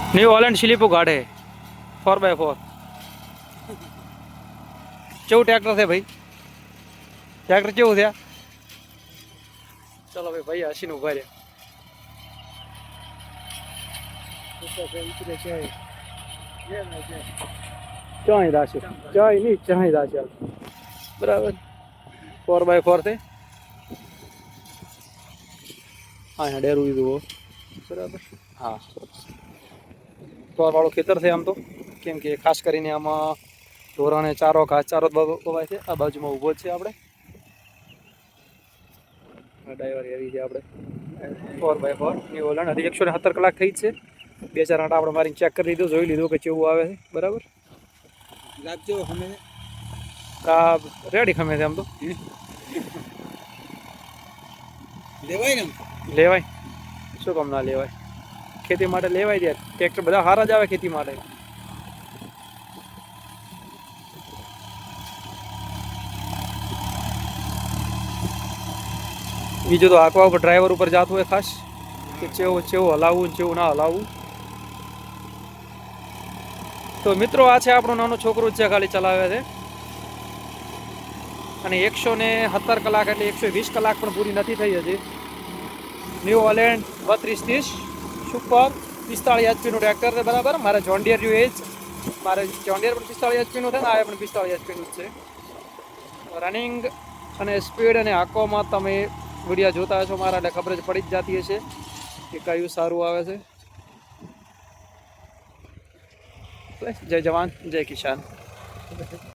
new Holland स्लीपो गाड़े 4x4 केव tractor थे भाई ट्रैक्टर केव थे चलो भाई भाई हसीन उभा रहे चाय राशि चाय नहीं चाय राशि बराबर 4x4 थे हाँ यहाँ डेरू लीधું બરાબર હા વાળું ખેતર છે આમ તો કેમ કે ખાસ કરીને આમાં ઢોરાને ચારો ઘાસ ચારો વવાય છે આ બાજુમાં ઊભો જ છે આપણે ડ્રાઈવર એવી છે આપણે 4x4 ન્યુ હોલેન્ડ હજી 170 કલાક થઈ જ છે બે ચાર આંટા આપણે મારી ચેક કરી લીધું જોઈ લીધું કે કેવું આવે છે બરાબર લાગજો અમે આ રેડી ખમે છે આમ તો લેવાય ને લેવાય શું કામ ના લેવાય ખેતી માટે લેવાય યાર ટ્રેક્ટર બધા સારા જ આવે ખેતી માટે બીજું તો હાંકવા ઉપર ડ્રાઈવર ઉપર જાતું હોય ખાસ કે ચેવું ચેવું હલાવવું ચેવું ના હલાવવું તો મિત્રો આ છે આપણું નાનું છોકરું છે ખાલી ચલાવે છે અને 170 કલાક એટલે 120 કલાક પણ પૂરી નથી થઈ હજી ન્યુ હોલેન્ડ 3230 સુપર 45 HP નું ટ્રેક્ટર છે બરાબર મારે જોન્ડિયર જો એ જ મારે જોન્ડિયર પણ 45 HP નું છે ને આ પણ 45 HP નું જ છે રનિંગ અને સ્પીડ અને આંકોમાં તમે વિડીયો જોતા હશો મારા એટલે ખબર જ પડી જ જતી હશે કે કયું સારું આવે છે જય જવાન જય કિસાન